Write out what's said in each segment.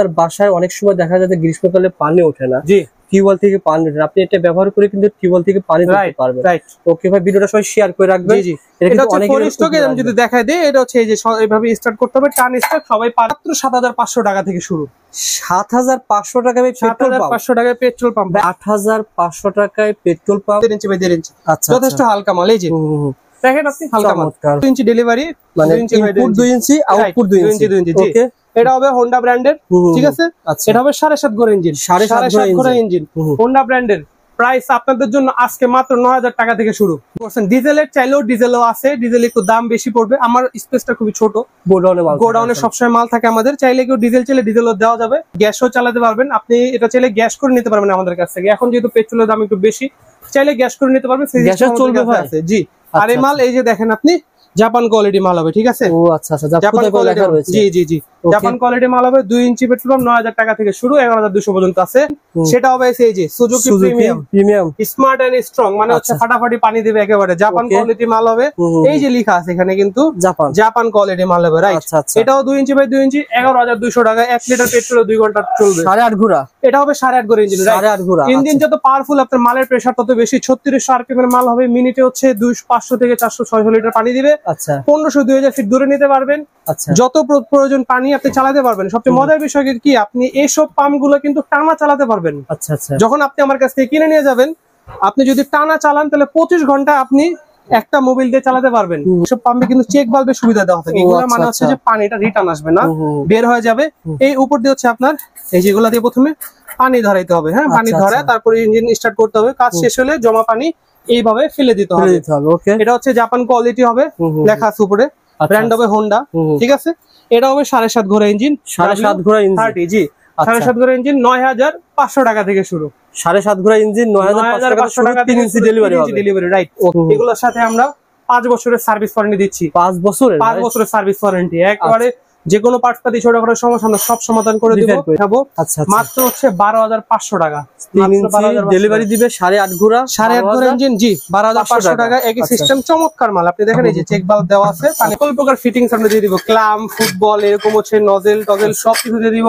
আপনার বাসায় অনেক সময় দেখা যায় যে গ্রীষ্মকালে পানি ওঠে না, জি টিউবওয়েল থেকে পানি ওঠে না, আপনি এটা ব্যবহার করে কিন্তু টিউবওয়েল থেকে পানি দিতে পারবেন। ওকে ভাই, ভিডিওটা সবাই শেয়ার করে রাখবেন। জি জি, এটা হচ্ছে ফোর স্ট্রোক। আমি যদি দেখাই দেই, এটা হচ্ছে এই যে এইভাবে স্টার্ট করতে হবে, টান স্টার্ট, সবাই মাত্র ৭৫০০ টাকা থেকে শুরু। ৭৫০০ টাকায় পেট্রোল পাম্প, ৭৫০০ টাকায় পেট্রোল পাম্প, ৮৫০০ টাকায় পেট্রোল পাম্প, 1.5 ইঞ্চি বাই 1.5 ইঞ্চি। আচ্ছা, যথেষ্ট হালকা মাল। এই যে দেখেন আপনি, হালকা মাল, 2 ইঞ্চি ডেলিভারি, মানে ইনপুট 2 ইঞ্চি আউটপুট 2 ইঞ্চি। ওকে, এটা হবে হোন্ডা ব্র্যান্ডের, ঠিক আছে। এটা হবে 7.5 ঘোড়া ইঞ্জিন, 7.5 ঘোড়া ইঞ্জিন, হোন্ডা ব্র্যান্ডের। প্রাইস আপনাদের জন্য আজকে মাত্র ৯০০০ টাকা থেকে শুরু। ডিজেলের চাইলেও ডিজেলও আছে, ডিজেল একটু দাম বেশি পড়বে। আমার স্পেসটা খুবই ছোট, গোডাউনে সবসময় মাল থাকে আমাদের। চাইলে কেউ ডিজেল চাইলে ডিজেলও দেওয়া যাবে, গ্যাসও চালাতে পারবেন। আপনি এটা চাইলে গ্যাস করে নিতে পারবেন আমাদের কাছ থেকে। এখন যেহেতু পেট্রোলের দাম একটু বেশি, চাইলে গ্যাস করে নিতে পারবেন, চলবে। জি, আর এই মাল এই যে দেখেন আপনি, জাপান কোয়ালিটি মাল হবে, ঠিক আছে। ও আচ্ছা আচ্ছা, জাপান কোয়ালিটি, জি জি জি, জাপান কোয়ালিটি মাল হবে। 2 ইঞ্চি পেট্রোল পাম্প ৯০০০ টাকা থেকে শুরু, ১১২০০ পর্যন্ত আছে। সেটা হবে এই যে Suzuki premium smart and strong, মানে হচ্ছে ফাটাফাটি পানি দিবে একেবারে। জাপান কোয়ালিটি মাল হবে, এই যে লেখা আছে এখানে কিন্তু জাপান কোয়ালিটি মাল হবে, রাইট। এটাও 2 ইঞ্চি বাই 2 ইঞ্চি, ১১২০০ টাকা। 1 লিটার পেট্রোলে 2 ঘন্টা চলবে। ৮.৫ ঘোড়া, এটা হবে ৮.৫ ঘোড়া ইঞ্জিন, রাইট। ৮.৫ ঘোড়া ইঞ্জিন যত পাওয়ারফুল, আপনার মালের প্রেসার তত বেশি। ৩৬০০ আরপিএম এর মাল হবে। মিনিটে হচ্ছে 500 থেকে 400-600 লিটার পানি দিবে। আচ্ছা, 1500-2000 ফিট দূরে নিতে পারবেন। আচ্ছা, যত প্রয়োজন পানি আপনি চালাতে পারবেন। সবচেয়ে মজার বিষয় কি, আপনি এইসব পাম্প গুলো কিন্তু টানা চালাতে পারবেন। আচ্ছা আচ্ছা, যখন আপনি আমার কাছ থেকে কিনে নিয়ে যাবেন, আপনি যদি টানা চালান তাহলে 25 ঘন্টা আপনি একটা মোবাইল দিয়ে চালাতে পারবেন। সব পাম্পে কিন্তু চেক ভালভের সুবিধা দেওয়া থাকে। এগুলো মানে হচ্ছে যে পানিটা রিটার্ন আসবে না, বের হয়ে যাবে। এই উপর দিয়ে হচ্ছে আপনার এই যেগুলা দিয়ে প্রথমে পানি ধরাইতে হবে। হ্যাঁ, পানি ধরা, তারপরে ইঞ্জিন স্টার্ট করতে হবে। কাজ শেষ হলে জমা পানি এইভাবে ফেলে দিতে হবে। এটা হচ্ছে জাপান কোয়ালিটি হবে, লেখা আছে উপরে। ব্র্যান্ড হবে হোন্ডা, ঠিক আছে। এটা হবে ৭.৫ ঘোড়া ইঞ্জিন, ৭.৫ ঘোড়া ইঞ্জিন, 30, জি। ৭.৫ ঘোড়া ইঞ্জিন ৯৫০০ টাকা থেকে শুরু। ৭.৫ ঘোড়া ইঞ্জিন ৯৫০০ টাকা, 3 ইঞ্চি ডেলিভারি, রাইট। এগুলোর সাথে আমরা 5 বছরের সার্ভিস ওয়ারেন্টি দিচ্ছি। 5 বছরের সার্ভিস ওয়ারেন্টি, একবারে যে কোনো পার্টস পাতি ছোটখাটো সমস্যা আমরা সব সমাধান করে দিব। মাত্র হচ্ছে ১২৫০০ টাকা ডেলিভারি দিবে। ৮.৫ ঘোড়া ইঞ্জিন, জি, ১২৫০০ টাকা। একই সিস্টেম, চমৎকার মাল। আপনি দেখেন এই যে চেক ভালভ দেওয়া আছে, সকল প্রকার ফিটিংস আমরা দিয়ে দিব। ক্লাম, ফুটবল, এরকম হচ্ছে নজেল টজেল সব কিছু দিয়ে দিব।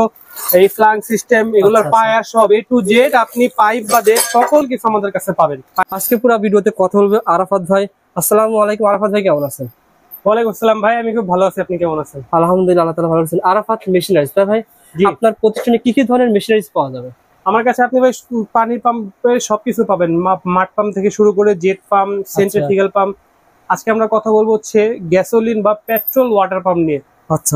এই ফ্লাং সিস্টেম, এগুলোর পায়ার সব A to Z, আপনি পাইপ বা দেশ সকল কিছু আমাদের কাছে পাবেন। আজকে পুরো ভিডিওতে কথা বলবে আরাফাত ভাই। আসসালামু আলাইকুম আরাফাত ভাই, কেমন আছেন? ওয়ালাইকুম আসসালাম ভাই, আমি খুব ভালো আছি। আপনি কেমন আছেন? আলহামদুলিল্লাহ, আল্লাহ তাআলা ভালো আছেন। আরাফাত মেশিনারিজ, তাই ভাই আপনার প্রতিষ্ঠানে কি কি ধরনের মেশিনারিজ পাওয়া যাবে? আমার কাছে আপনি ভাই পানি পাম্পের সবকিছু পাবেন, মাড পাম্প থেকে শুরু করে জেট পাম্প, সেন্ট্রিফিউগাল পাম্প। আজকে আমরা কথা বলবো হচ্ছে গ্যাসোলিন বা পেট্রোল ওয়াটার পাম্প নিয়ে।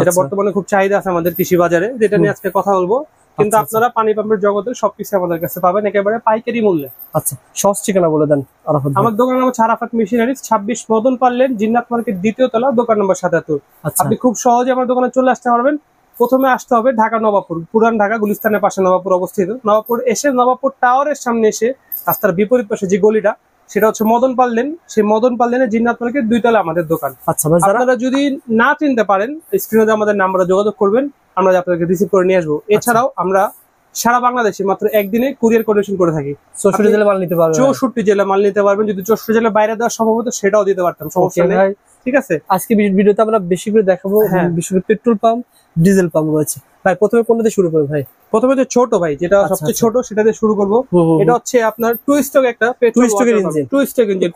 এটা বর্তমানে খুব চাহিদা আছে আমাদের কৃষি বাজারে, যেটা নিয়ে আজকে কথা বলবো। কিন্তু আপনারা পানি পাম্পের জগতে সবকিছু আমাদের কাছে পাবেন একেবারে পাইকারি মূল্যে। আচ্ছা, সহজ ঠিকানা বলে দেন আরাফাত। আমার দোকান নাম হচ্ছে আরাফাত মেশিনারিজ, 26 মদন পার্লের, জিন্নাত মার্কেট, 2য় তলা, দোকান নম্বর 77। আপনি খুব সহজে আমার দোকানে চলে আসতে পারবেন। প্রথমে আসতে হবে ঢাকা নবাবপুর, পুরান ঢাকা গুলিস্তানের পাশে নবাবপুর অবস্থিত। নবাবপুর এসে নবাবপুর টাওয়ারের সামনে এসে রাস্তার বিপরীত পাশে যে গলিটা, সেটা হচ্ছে মদন পাল লেন। সেই মদন পাল লেনের জিন্নাত মার্কেট 2 তলা আমাদের দোকান। আচ্ছা, আপনারা যদি না চিনতে পারেন, স্ক্রিনে আমাদের নাম্বারে যোগাযোগ করবেন, আমরা আপনাদেরকে রিসিভ করে নিয়ে আসবো। এছাড়াও আমরা সারা বাংলাদেশে মাত্র একদিনে কুরিয়ার কন্ডিশন করে থাকি। 64 জেলা মাল নিতে পারবেন। 64 জেলা মাল নিতে পারবেন। যদি 64 জেলা বাইরে দেওয়া সম্ভব হতো সেটাও দিতে পারতাম, সমস্যা নেই, ঠিক আছে। আজকে ভিডিওতে আমরা বেশি করে দেখাবো বিশেষ করে পেট্রোল পাম্প, ডিজেল পাম্প রয়েছে। ভাই প্রথমে কোনটা দিয়ে শুরু করব? ভাই প্রথমে যে ছোট ভাই, যেটা সবচেয়ে ছোট, সেটা দিয়ে শুরু করব। এটা হচ্ছে আপনার টু স্ট্রোক, একটা petrol engine, two stroke engine,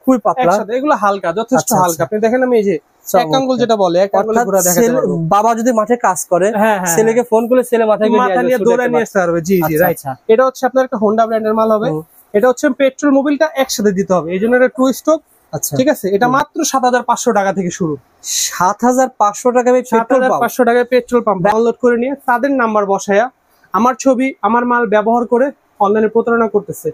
খুবই পাতলা, এগুলো হালকা, যথেষ্ট হালকা। আপনি দেখেন আমি এই যে এক আঙ্গুল যেটা বলে, এক আঙ্গুলে ঘোরা দেখাতে পারবো। বাবা যদি মাঠে কাজ করে, ছেলেকে ফোন করে ছেলে মাথায় নিয়ে দৌড়ে নিয়ে আসতে পারবে। জি জি, রাইট। এটা হচ্ছে আপনার একটা হোন্ডা ব্র্যান্ডের মাল হবে। এটা হচ্ছে পেট্রোল মোবিলটা একসাথে দিতে হবে, এই জন্য এটা টু স্ট্রোক। আচ্ছা, ঠিক আছে। এটা মাত্র ৭৫০০ টাকা থেকে শুরু। ৭৫০০ টাকায় ৭৫০০ টাকায় পেট্রোল পাম্প। ডাউনলোড করে নিয়ে তাদের নাম্বার বসায়া আমার ছবি, আমার মাল ব্যবহার করে অনলাইনে প্রতারণা করতেছে।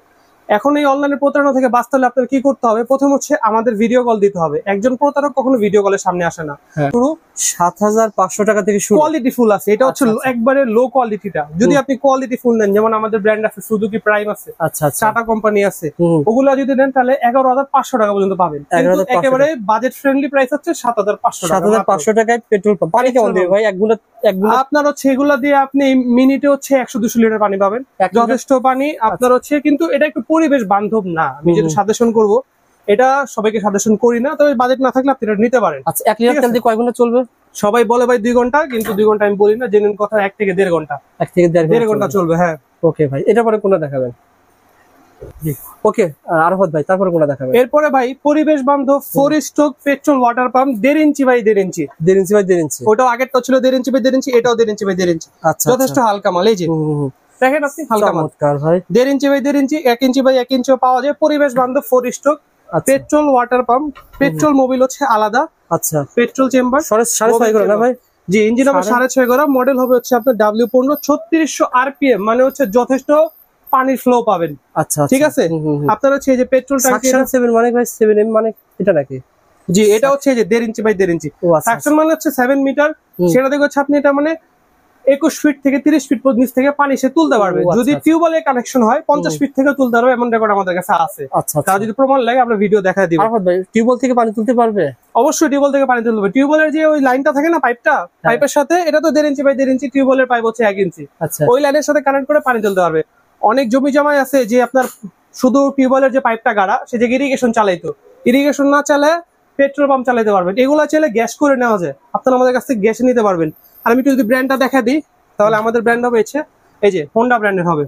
এখন এই অনলাইনে প্রতারণা থেকে বাঁচতে হলে আপনার কি করতে হবে? প্রথম হচ্ছে আমাদের ভিডিও কল দিতে হবে। একজন প্রতারক কখনো ভিডিও কলের সামনে আসে না। শুরু ৭৫০০ টাকা থেকে শুরু। কোয়ালিটি ফুল আছে, এটা হচ্ছে একবারে লো কোয়ালিটিটা। যদি আপনি কোয়ালিটি ফুল নেন, যেমন আমাদের ব্র্যান্ড আছে, সুজুকি প্রাইম আছে, টাটা কোম্পানি আছে, ওগুলা যদি নেন তাহলে ১১৫০০ টাকা পর্যন্ত পাবেন। একেবারে বাজেট ফ্রেন্ডলি প্রাইস হচ্ছে ৭৫০০ টাকা। ৭৫০০ টাকায় পেট্রোল পাম্প। পানি কেমন দেবে ভাই? আপনার হচ্ছে এগুলা দিয়ে আপনি মিনিটে হচ্ছে ১০০-২০০ লিটার পানি পাবেন, যথেষ্ট পানি আপনার হচ্ছে। কিন্তু এটা একটু পরিবেশ বান্ধব না। আমি যেটা সাজেশন করব, এটা সবাইকে সাজেশন করি না, তবে বাজেট না থাকলে আপনি এটা নিতে পারেন। আচ্ছা, 1 লিটার তেল দিয়ে কয় ঘন্টা চলবে? সবাই বলে ভাই 2 ঘন্টা, কিন্তু 2 ঘন্টা আমি বলি না, জেনুইন কথা 1 থেকে 1.5 ঘন্টা। 1 থেকে 1.5 ঘন্টা চলবে। হ্যাঁ ওকে ভাই, এটা পরে কোনটা দেখাবেন? জি ওকে, আরাফাত ভাই তারপরে কোনটা দেখাবেন? এরপরে ভাই পরিবেশ বান্ধব 4 stroke petrol water pump 1.5 inch by 1.5 inch. 1.5 inch by 1.5 inch. ওটাও আগেরটা ছিল 1.5 ইঞ্চি বাই 1.5 ইঞ্চি, এটাও 1.5 ইঞ্চি বাই 1.5 ইঞ্চি। আচ্ছা, যথেষ্ট হালকা মাল। এই যে দেখেন আপনি, হালকা মাল ভাই। 1.5 inch by 1.5 inch, 1 inch by 1 ইঞ্চিও পাওয়া যায়। পরিবেশ বান্ধব 4 stroke petrol water pump. Petrol Mobil হচ্ছে আলাদা। আচ্ছা, পেট্রোল চেম্বার 6.5 করে না ভাই? জি, ইঞ্জিন হবে 6.5 করা। মডেল হবে হচ্ছে আপনার W15, 3600 RPM, মানে হচ্ছে যথেষ্ট পানির ফ্লো পাবেন। আচ্ছা ঠিক আছে। আপনার হচ্ছে এই যে পেট্রোল ট্যাঙ্কি 7 মানে ভাই 7M মানে এটা নাকি? জি, এটা হচ্ছে এই যে 1.5 ইঞ্চি বাই 1.5 ইঞ্চি। সাকশন মানে হচ্ছে 7 মিটার। সেটা দেখে হচ্ছে আপনি এটা মানে 21 ফিট থেকে 30 ফিট পর্যন্ত নিচ থেকে পানি সে তুলতে পারবে। যদি টিউবওয়েলের কানেকশন হয় 50 ফিট থেকে তুলতে পারবে, এমন রেকর্ড আমাদের কাছে আছে। আচ্ছা, তার যদি প্রমাণ লাগে আমরা ভিডিও দেখায় দিব। আরাফাত ভাই টিউবওয়েল থেকে পানি তুলতে পারবে? অবশ্যই টিউবওয়েল থেকে পানি তুলতে পারবে। টিউবওয়েলের যে ওই লাইনটা থাকে না, পাইপটা, পাইপের সাথে এটা তো 1.5 ইঞ্চি বাই 1.5 ইঞ্চি, টিউবওয়েলের পাইপ হচ্ছে 1 ইঞ্চি। আচ্ছা, ওই লাইনের সাথে কানেক্ট করে পানি তুলতে পারবে। অনেক জমি জমায় আছে যে আপনার শুধু টিউবওয়েলের যে পাইপটা গাড়া, সে যে ইরিগেশন চালাইতো, ইরিগেশন না চালায় পেট্রোল পাম্প চালাতে পারবেন। এগুলো চাইলে গ্যাস করে নেওয়া যায়, আপনারা আমাদের কাছ থেকে গ্যাস নিতে পারবেন। আর আমি একটু যদি ব্র্যান্ডটা দেখা দিই, তাহলে আমাদের ব্র্যান্ড হবে এই যে হোন্ডা ব্র্যান্ডের হবে,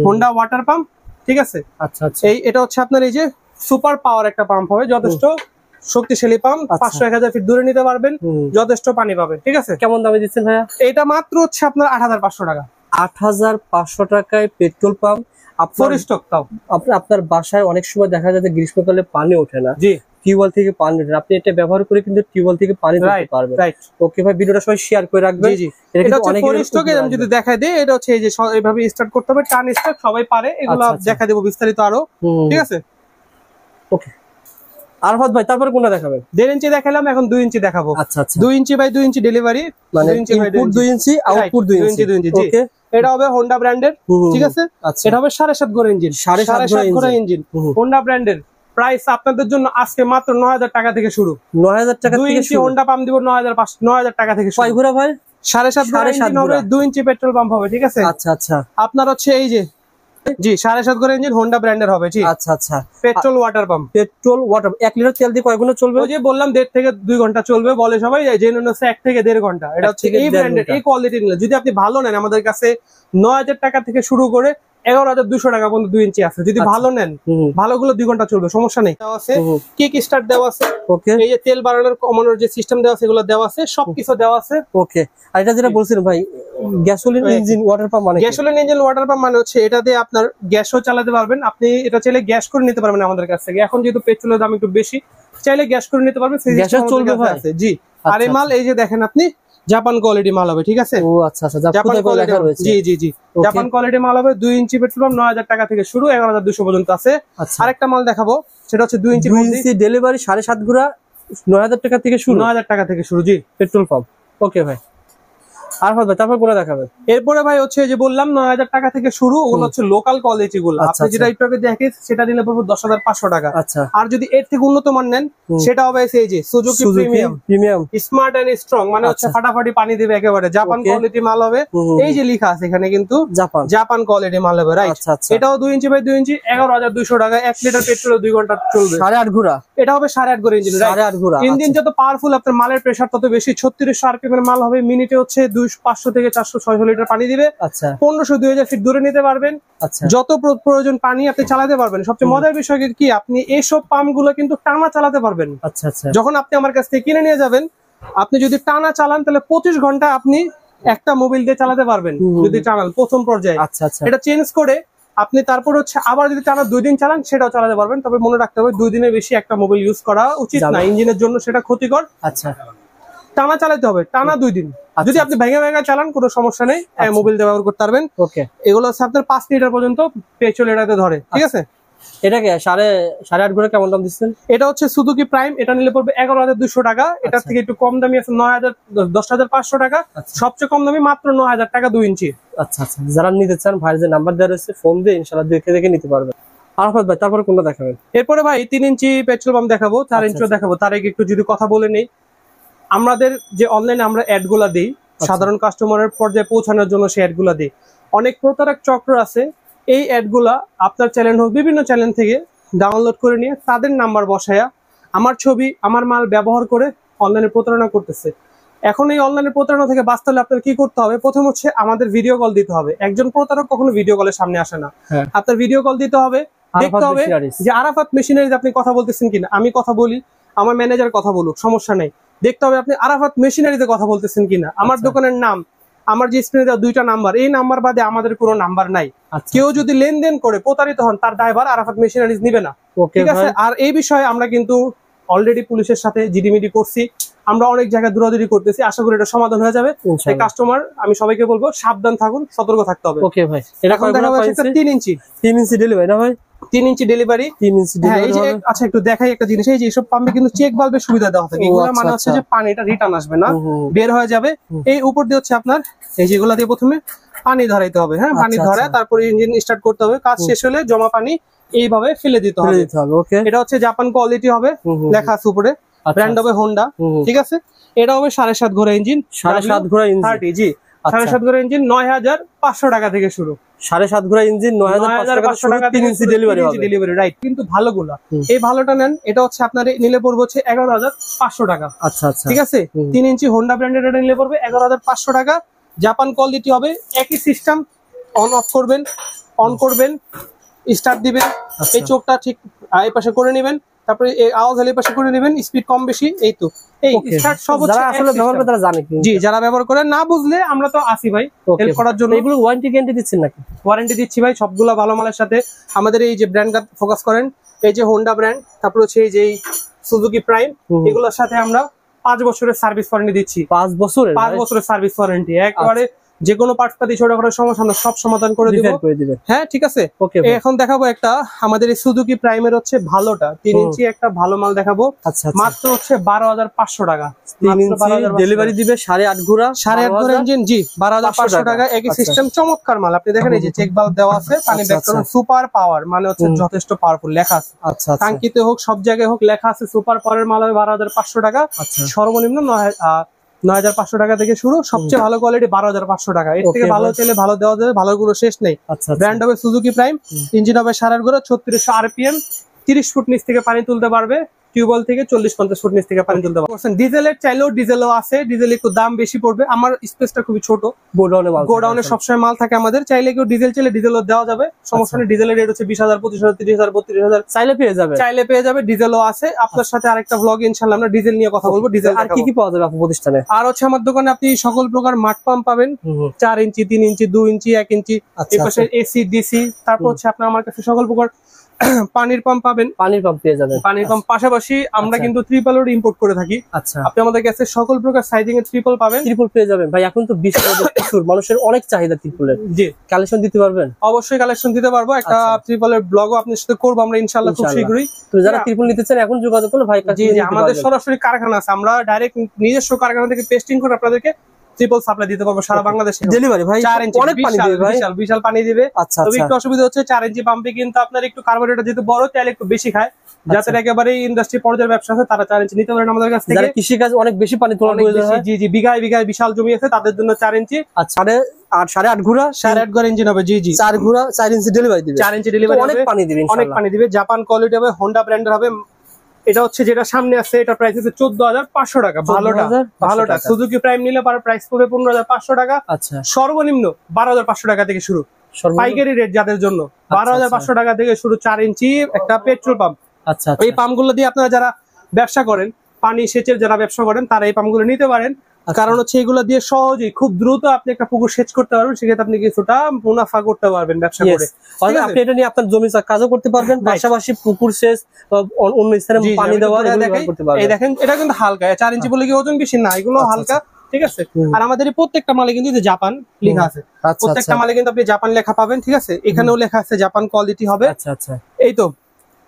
হোন্ডা ওয়াটার পাম্প। ঠিক আছে। আচ্ছা, এটা হচ্ছে আপনার এই যে সুপার পাওয়ার একটা পাম্প হবে, যথেষ্ট শক্তিশালী পাম্প। 500-1000 ফিট দূরে নিতে পারবেন, যথেষ্ট পানি পাবেন। ঠিক আছে। কেমন দামে দিচ্ছেন ভাইয়া? এটা মাত্র হচ্ছে আপনার 8500 টাকা। 8500 টাকায় পেট্রোল পাম্প। আপনার বাসায় অনেক সময় দেখা যায় যে গ্রীষ্মকালে পানি ওঠে না। জি, টিউবওয়েল থেকে পানি ওঠে না, আপনি এটা ব্যবহার করে কিন্তু টিউবওয়েল থেকে পানি দিতে পারবেন। ওকে ভাই, ভিডিওটা সবাই শেয়ার করে রাখবেন। জি, এটা হচ্ছে 4 স্ট্রোক। আমি যদি দেখাই দেই, এটা হচ্ছে এই যে এইভাবে স্টার্ট করতে হবে, টান স্টার্ট সবাই পারে, এগুলো দেখা দেব বিস্তারিত আরো। ঠিক আছে। ওকে আরাফাত ভাই তারপরে কোনটা দেখাবেন? 1.5 ইঞ্চি দেখালাম, এখন 2 ইঞ্চি দেখাবো। আচ্ছা, 2 ইঞ্চি বাই 2 ইঞ্চি ডেলিভারি, মানে ইনপুট 2 ইঞ্চি আউটপুট 2 ইঞ্চি। ওকে, এটা হবে হোন্ডা ব্র্যান্ডের। ঠিক আছে। এটা হবে 7.5 ঘোড়া ইঞ্জিন, 7.5 ঘোড়া ইঞ্জিন, হোন্ডা ব্র্যান্ডের। প্রাইস আপনাদের জন্য আজকে মাত্র 9000 টাকা থেকে শুরু। 9000 টাকা থেকে 2 ইঞ্চি হোন্ডা পাম্প দিব 9000 টাকা থেকে শুরু। কয় ঘোড়া ভাই? 7.5 ঘোড়া ইঞ্জিন হবে, 2 ইঞ্চি পেট্রোল পাম্প হবে। ঠিক আছে। আচ্ছা, আপনার হচ্ছে এই যে জি 7.5 ঘোড়া ইঞ্জিন হোন্ডা ব্র্যান্ডের হবে। জি, আচ্ছা, petrol water pump. Petrol water 1 litre তেল দিয়ে কয় ঘন্টা চলবে? ওই যে বললাম 1.5 থেকে 2 ঘন্টা চলবে বলে সবাই, জেনুইন হচ্ছে 1 থেকে 1.5 ঘন্টা। এটা হচ্ছে এই ব্র্যান্ডের, এই কোয়ালিটি নিলে যদি আপনি ভালো নেন, আমাদের কাছে 9000 টাকা থেকে শুরু করে 11200 টাকা পর্যন্ত 2 ইঞ্চি আছে। যদি ভালো নেন, ভালোগুলো 2 ঘন্টা চলবে, সমস্যা নেই। দেওয়া আছে কিক স্টার্ট দেওয়া আছে। ওকে, এই যে তেল বাড়ানোর কমানোর যে সিস্টেম দেওয়া আছে, এগুলো দেওয়া আছে, সবকিছু দেওয়া আছে। ওকে, আর এটা যেটা বলছিলেন ভাই, গ্যাসোলিন ইঞ্জিন ওয়াটার পাম্প মানে? গ্যাসোলিন ইঞ্জিন ওয়াটার পাম্প মানে হচ্ছে এটা দিয়ে আপনার গ্যাসও চালাতে পারবেন। আপনি এটা চাইলে গ্যাস করে নিতে পারবেন আমাদের কাছ থেকে। এখন যেহেতু পেট্রোলের দাম একটু বেশি, চাইলে গ্যাস করে নিতে পারবেন, গ্যাসও চলবে ভাই। জি, আর এই মাল এই যে দেখেন আপনি, জাপান কোয়ালিটি মাল হবে। ঠিক আছে। ও আচ্ছা, জাপান কোয়ালিটি রয়েছে। জি, জাপান কোয়ালিটি মাল হবে। 2 ইঞ্চি পেট্রোল পাম্প 9000 টাকা থেকে শুরু, 11200 পর্যন্ত আছে। আরেকটা মাল দেখাবো, সেটা হচ্ছে 2 ইঞ্চি ডেলিভারি 7.5 ঘোড়া 9000 টাকা থেকে শুরু। 9000 টাকা থেকে শুরু। জি, পেট্রোল পাম্প। ওকে ভাই, আর হবে তারপর কোনটা দেখাবেন? এরপরে ভাই হচ্ছে যে বললাম 9000 টাকা থেকে শুরু, ওগুলো হচ্ছে লোকাল কোয়ালিটি গুলো। আপনি যেটা একটু আগে দেখেন সেটা নিলে পড়বে 10500 টাকা। আর যদি এর থেকে উন্নত মান নেন, সেটা হবে এই যে Suzuki premium smart and strong, মানে হচ্ছে ফাটাফাটি পানি দিবে একেবারে। জাপান কোয়ালিটি মাল হবে। এই যে লেখা আছে এখানে কিন্তু জাপান কোয়ালিটি মাল হবে। রাইট। এটাও 2 ইঞ্চি বাই 2 ইঞ্চি, 11200 টাকা। 1 লিটার পেট্রোলে 2 ঘন্টা চলবে। 8.5 ঘোড়া। এটা হবে 8.5 ঘোড়া ইঞ্জিন। 8.5 ঘোড়া ইঞ্জিন যত পাওয়ারফুল, আপনার মালের প্রেসার তত বেশি। 3600 আরপিএম এর মাল হবে। মিনিটে হচ্ছে 500 থেকে 400-600 লিটার পানি দিবে। 1500-2000 ফিট দূরে নিতে পারবেন। যত প্রয়োজন পানি আপনি চালাতে পারবেন। সবচেয়ে মজার বিষয় কি, আপনি এইসব পাম্প গুলো কিন্তু টানা চালাতে পারবেন। যখন আপনি আমার কাছ থেকে কিনে নিয়ে যাবেন, আপনি যদি টানা চালান, তাহলে 25 ঘন্টা আপনি একটা মোবিল দিয়ে চালাতে পারবেন। যদি চালান প্রথম পর্যায়ে, এটা চেঞ্জ করে আপনি তারপর হচ্ছে আবার যদি টানা 2 দিন চালান, সেটাও চালাতে পারবেন। তবে মনে রাখতে হবে 2 দিনের বেশি একটা মোবিল ইউজ করা উচিত না, ইঞ্জিনের জন্য সেটা ক্ষতিকর। টানা চালাতে হবে, টানা 2 দিন। যদি আপনি ভেঙে চালান, কোনো সমস্যা নেই, মোবিল দিয়ে ব্যবহার করতে পারবেন। এগুলো হচ্ছে আপনার 5 লিটার পর্যন্ত পেট্রোল এটাতে ধরে। ঠিক আছে। এটাকে 8.5 ঘোড়া কেমন দাম দিচ্ছেন? এটা হচ্ছে সুজুকি প্রাইম, এটা নিলে পড়বে 11200 টাকা। এটার থেকে একটু কম দামি আছে 10,500 টাকা। সবচেয়ে কম দামি মাত্র 9000 টাকা 2 ইঞ্চি। আচ্ছা, যারা নিতে চান, ভাইয়ের যে নাম্বার দেওয়া রয়েছে, ফোন দিয়ে ইনশাআল্লাহ দেখে নিতে পারবেন। আরাফাত ভাই তারপরে কোনটা দেখাবেন? এরপরে ভাই 3 ইঞ্চি পেট্রোল পাম্প দেখাবো, 4 ইঞ্চিও দেখাবো। তার আগে একটু যদি কথা বলে নেই, আমাদের যে অনলাইনে আমরা অ্যাড গুলা দিই, সাধারণ কাস্টমারের পর্যায়ে পৌঁছানোর জন্য সেই অ্যাড গুলা দিই। অনেক প্রতারক চক্র আছে, এই অ্যাড গুলা আপনার চ্যানেল হোক, বিভিন্ন চ্যানেল থেকে ডাউনলোড করে নিয়ে তাদের নাম্বার বসায়া আমার ছবি, আমার মাল ব্যবহার করে অনলাইনে প্রতারণা করতেছে। এখন এই অনলাইনে প্রতারণা থেকে বাঁচতে হলে আপনার কি করতে হবে? প্রথম হচ্ছে আমাদের ভিডিও কল দিতে হবে। একজন প্রতারক কখনো ভিডিও কলের সামনে আসে না, আপনার ভিডিও কল দিতে হবে, দেখতে হবে যে আরাফাত মেশিনারিজ আপনি কথা বলতেছেন কিনা। আমি কথা বলি, আমার ম্যানেজার কথা বলুক, সমস্যা নেই। দেখতে হবে আপনি আরাফাত মেশিনারিতে কথা বলতেছেন কিনা। আমার দোকানের নাম, আমার যে স্ক্রিনে দেওয়া 2টা নাম্বার, এই নাম্বার বাদে আমাদের কোনো নাম্বার নাই। কেউ যদি লেনদেন করে প্রতারিত হন, তার দায়ভার আরাফাত মেশিনারিজ নিবে না, ঠিক আছে? আর এই বিষয়ে আমরা কিন্তু অলরেডি পুলিশের সাথে জিডিমিডি করছি, আমরা অনেক জায়গায় দৌড়াদৌড়ি করতেছি। আশা করি এটা সমাধান হয়ে যাবে। কাস্টমার আমি সবাইকে বলবো সাবধান থাকুন, সতর্ক থাকতে হবে। ওকে ভাই, এটা এখন দেখা যাচ্ছে 3 ইঞ্চি 3 ইঞ্চি ডেলিভারি না ভাই? 3 ইঞ্চি ডেলিভারি, 3 ইঞ্চি ডেলিভারি। আচ্ছা একটু দেখাই একটা জিনিস, এই যে এইসব পাম্পে কিন্তু চেক ভালভের সুবিধা দেওয়া থাকে। এগুলো মানে হচ্ছে যে পানিটা রিটার্ন আসবে না, বের হয়ে যাবে। এই উপর দিয়ে হচ্ছে আপনার এই যেগুলা দিয়ে প্রথমে পানি ধরাইতে হবে, হ্যাঁ, পানি ধরা, তারপরে ইঞ্জিন স্টার্ট করতে হবে। কাজ শেষ হলে জমা পানি এইভাবে ফেলে দিতে হবে। ওকে, এটা হচ্ছে জাপান কোয়ালিটি হবে, লেখা আছে উপরে, ব্র্যান্ড হবে হোন্ডা, ঠিক আছে? এটা হবে 7.5 ঘোড়া ইঞ্জিন, 7.5 ঘোড়া ইঞ্জিন 30, জি 7.5 ঘোড়া ইঞ্জিন, 9500 টাকা থেকে শুরু। 7.5 ঘোড়া ইঞ্জিন 9500 টাকা, 3 ইঞ্চি ডেলিভারি হবে। ডেলিভারি রাইট, কিন্তু ভালোগুলা, এই ভালোটা নেন, এটা হচ্ছে আপনার নিলে পড়বে হচ্ছে 11500 টাকা। আচ্ছা আচ্ছা, ঠিক আছে? 3 ইঞ্চি হোন্ডা ব্র্যান্ডের এটা নিলে পড়বে 11500 টাকা। জাপান কোয়ালিটি হবে, একই সিস্টেম, অন অফ করবেন, অন করবেন, স্টার্ট দিবেন, এই চোখটা ঠিক এই পাশে করে নেবেন, তারপরে এই আওয়াজ হলে পাশে করে নেবেন, স্পিড কম বেশি, এই তো এই স্টার্ট সব হচ্ছে। যারা আসলে ব্যবহার করে তারা জানে, জি যারা ব্যবহার করে, না বুঝলে আমরা তো আসি ভাই হেল্প করার জন্য। এগুলো ওয়ারেন্টি গ্যারান্টি দিচ্ছেন নাকি? ওয়ারেন্টি দিচ্ছি ভাই, সবগুলা ভালো মালের সাথে। আমাদের এই যে ব্র্যান্ড ফোকাস করেন, এই যে হোন্ডা ব্র্যান্ড, তারপর হচ্ছে এই যে সুজুকি প্রাইম, এগুলোর সাথে আমরা 5 বছরের সার্ভিস ওয়ারেন্টি দিচ্ছি। 5 বছরের সার্ভিস ওয়ারেন্টি, একবারে যে কোনো পার্টস পাতি ছোটখাটো সমস্যা আমরা সব সমাধান করে দিব। হ্যাঁ ঠিক আছে। এখন দেখাবো একটা আমাদের এই সুজুকি প্রাইমের হচ্ছে ভালোটা, 3 ইঞ্চি একটা ভালো মাল দেখাবো, মাত্র হচ্ছে 12500 টাকা। 3 ইঞ্চি ডেলিভারি দিবে, 8.5 ঘোড়া ইঞ্জিন, জি 12500 টাকা, একই সিস্টেম, চমৎকার মাল। আপনি দেখেন এই যে চেক ভালভ দেওয়া আছে, পানি ব্যাক করুন, সুপার পাওয়ার মানে হচ্ছে যথেষ্ট পাওয়ারফুল লেখা আছে। টাঙ্কিতে হোক সব জায়গায় হোক লেখা আছে সুপার পাওয়ারের মাল হবে 12500 টাকা। সর্বনিম্ন 9500 টাকা থেকে শুরু, সবচেয়ে ভালো কোয়ালিটি 12500 টাকা। এর থেকে ভালো চাইলে ভালো দেওয়া যাবে, ভালো গুলো শেষ নেই। ব্র্যান্ড হবে সুজুকি প্রাইম, ইঞ্জিন হবে 8.5 ঘোড়া, 3600 আরপিএম, 30 ফুট নিচ থেকে পানি তুলতে পারবে, টিউবওয়েল থেকে 40-50 ফুট নিচ থেকে পানি তুলতে পারবে। ডিজেলের চাইলেও ডিজেলও আছে, ডিজেল একটু দাম বেশি পড়বে, আমার স্পেসটা খুবই ছোট, গোডাউনে সবসময় মাল থাকে আমাদের। চাইলে কেউ ডিজেল চাইলে ডিজেলও দেওয়া যাবে, সমস্যা নেই। ডিজেলের রেট হচ্ছে 20000, 25000, 30000, 32000, চাইলে পেয়ে যাবে। ডিজেলও আছে। আপনার সাথে আরেকটা ব্লগ ইনশাআল্লাহ আমরা ডিজেল নিয়ে কথা বলবো। ডিজেল আর কি পাওয়া যাবে আপনার প্রতিষ্ঠানে? আর হচ্ছে আমার দোকানে আপনি সকল প্রকার মাঠ পাম্প পাবেন, 4 ইঞ্চি, 3 ইঞ্চি, 2 ইঞ্চি, 1 ইঞ্চি, এই পাশে এসি, ডিসি, তারপর হচ্ছে আপনার আমার কাছে সকল প্রকার পানির পাম্প পাবেন, পানির পাম্প পেয়ে যাবেন। পানির পাম্প পাশাপাশি আমরা কিন্তু ট্রিপলও ইম্পোর্ট করে থাকি। আচ্ছা, আপনি আমাদের কাছে সকল প্রকার সাইজিং এর ট্রিপল পাবেন, ট্রিপল পেয়ে যাবেন ভাই। এখন তো প্রচুর মানুষের অনেক চাহিদা ট্রিপলের, জি কালেকশন দিতে পারবেন? অবশ্যই কালেকশন দিতে পারবো, একটা ট্রিপলের ব্লগও আপনার সাথে করবো আমরা ইনশাআল্লাহ খুব শীঘ্রই। তো যারা ট্রিপল নিতে চান এখন যোগাযোগ করলে ভাই, জি জি আমাদের সরাসরি কারখানা আছে, আমরা ডাইরেক্ট নিজস্ব কারখানা থেকে পেস্টিং করে আপনাদেরকে ট্রিপল সাপ্লাই দিতে পারবো সারা বাংলাদেশে। ডেলিভারি ভাই 4 ইঞ্চি অনেক পানি দিবে ভাই, বিশাল পানি দিবে। তবে একটু অসুবিধা হচ্ছে 4 ইঞ্চি পাম্পে কিন্তু আপনার একটু কার্বোরেটর যেহেতু বড়, তেল একটু বেশি খায়, যাদের একেবারে ইন্ডাস্ট্রি পর্যায়ের ব্যবসা আছে তারা 4 ইঞ্চি নিতে পারেন আমাদের কাছ থেকে। যারা কৃষি কাজ অনেক বেশি পানি তোলা হয়, জি জি বিঘায় বিঘায় বিশাল জমি আছে, তাদের জন্য 4 ইঞ্চি। আচ্ছা 8.5 ঘোড়া, 8.5 ঘোড়া ইঞ্জিন হবে, জি জি 4 ঘোড়া 4 ইঞ্চি ডেলিভারি দিবে, 4 ইঞ্চি ডেলিভারি অনেক পানি দিবে, অনেক পানি দিবে। জাপান কোয়ালিটি হবে, হোন্ডা ব্র্যান্ডের হবে। এটা হচ্ছে যেটা সামনে আছে, এটা প্রাইস হচ্ছে 14500 টাকা। ভালোটা সুজুকি প্রাইম নিলে পার প্রাইস পড়বে 15500 টাকা। আচ্ছা, সর্বনিম্ন 12500 টাকা থেকে শুরু, পাইকারি রেট যাদের জন্য 12500 টাকা থেকে শুরু। 4 ইঞ্চি একটা পেট্রোল পাম্প। আচ্ছা, এই পাম্পগুলো দিয়ে আপনারা যারা ব্যবসা করেন, পানি সেচের যারা ব্যবসা করেন, তারা এই পাম্পগুলো নিতে পারেন। কারণ হচ্ছে এগুলো দিয়ে সহজেই খুব দ্রুত আপনি একটা পুকুর সেচ করতে পারবেন, সেক্ষেত্রে আপনি কিছুটা মুনাফা করতে পারবেন ব্যবসা করে। আপনি এটা নিয়ে আপনার জমি কাজও করতে পারবেন, পাশাপাশি পুকুর সেচ, অন্য স্থানে পানি দেওয়া করতে পারবেন। এই দেখেন এটা কিন্তু হালকা, 4 ইঞ্চি বলে কি ওজন বেশি না, এগুলো হালকা, ঠিক আছে। আর আমাদের এই প্রত্যেকটা মালে কিন্তু জাপান লেখা আছে, প্রত্যেকটা মালে কিন্তু আপনি জাপান লেখা পাবেন, ঠিক আছে। এখানেও লেখা আছে জাপান কোয়ালিটি হবে। আচ্ছা আচ্ছা, এই তো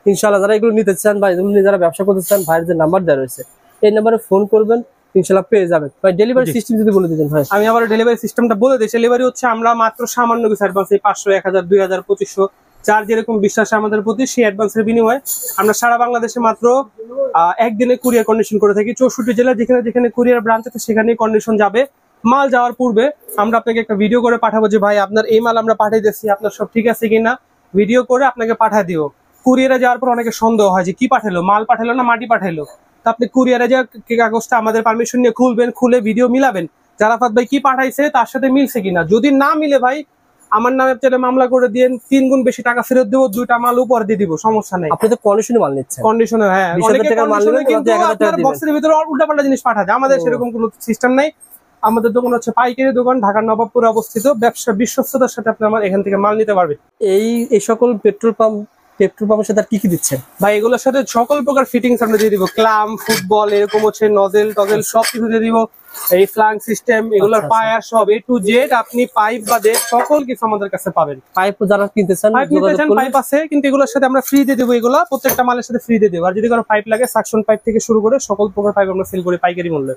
ইনশাআল্লাহ যারা এগুলো নিতে চান ভাই, যারা ব্যবসা করতে চান, ভাইয়ের যে নাম্বার দেওয়া রয়েছে এই নাম্বারে ফোন করবেন, ইনশাআল্লাহ পেয়ে যাবেন ভাই। ডেলিভারি সিস্টেম যদি বলে দিতেন ভাই। আমি আবার ডেলিভারি সিস্টেমটা বলে দিই। ডেলিভারি হচ্ছে আমরা মাত্র সামান্য কিছু অ্যাডভান্স, 500, 1000, 2000, 2500, যার যেরকম বিশ্বাস আমাদের প্রতি, সেই অ্যাডভান্সের বিনিময়ে আমরা সারা বাংলাদেশে মাত্র একদিনে কুরিয়ার কন্ডিশন করে থাকি। 64 জেলা যেখানে যেখানে কুরিয়ার ব্রাঞ্চ আছে সেখানে কন্ডিশন যাবে। মাল যাওয়ার পূর্বে আমরা আপনাকে একটা ভিডিও করে পাঠাবো যে ভাই আপনার এই মাল আমরা পাঠিয়ে দিচ্ছি, আপনার সব ঠিক আছে কিনা, ভিডিও করে আপনাকে পাঠিয়ে দিব। কুরিয়ারে যাওয়ার পর অনেকে সন্দেহ হয় যে কি পাঠালো, মাল পাঠালো না মাটি পাঠালো। তো আপনি কুরিয়ারে যে কাগজটা আমাদের পারমিশন নিয়ে খুলবেন, খুলে ভিডিও মিলাবেন জারাফাত ভাই কি পাঠাইছে তার সাথে মিলছে কিনা। যদি না মিলে ভাই আমার নামে আপনি মামলা করে দিয়েন, 3 গুণ বেশি টাকা ফেরত দেবো, 2টা মাল উপর দিয়ে দিব, সমস্যা নেই। আপনি তো কন্ডিশনে মাল নিচ্ছেন। কন্ডিশনে, হ্যাঁ, ভিতরে উল্টাপাল্টা জিনিস পাঠাতে, আমাদের সেরকম কোনো সিস্টেম নাই। আমাদের দোকান হচ্ছে পাইকারি দোকান, ঢাকার নবাবপুরে অবস্থিত। ব্যবসা বিশ্বস্ততার সাথে আপনি আমার এখান থেকে মাল নিতে পারবেন। এই সকল পেট্রোল পাম্পের সাথে আর কি কি দিচ্ছেন ভাই? এগুলোর সাথে সকল প্রকার ফিটিংস আমরা দিয়ে দিব, ক্লাম, ফুটবল, এরকম হচ্ছে নজেল টজেল সব কিছু দিয়ে দিব। এই ফ্লাং সিস্টেম, এগুলোর পায়ার সব A to Z, আপনি পাইপ বা দেশ সকল কিছু আমাদের কাছে পাবেন। পাইপ যারা কিনতে চান, পাইপ আছে, কিন্তু এগুলোর সাথে আমরা ফ্রি দিয়ে দেবো। এগুলো প্রত্যেকটা মালের সাথে ফ্রি দিয়ে দেবো। আর যদি কোনো পাইপ লাগে, সাকশন পাইপ থেকে শুরু করে সকল প্রকার পাইপ আমরা সেল করি পাইকারি মূল্যে।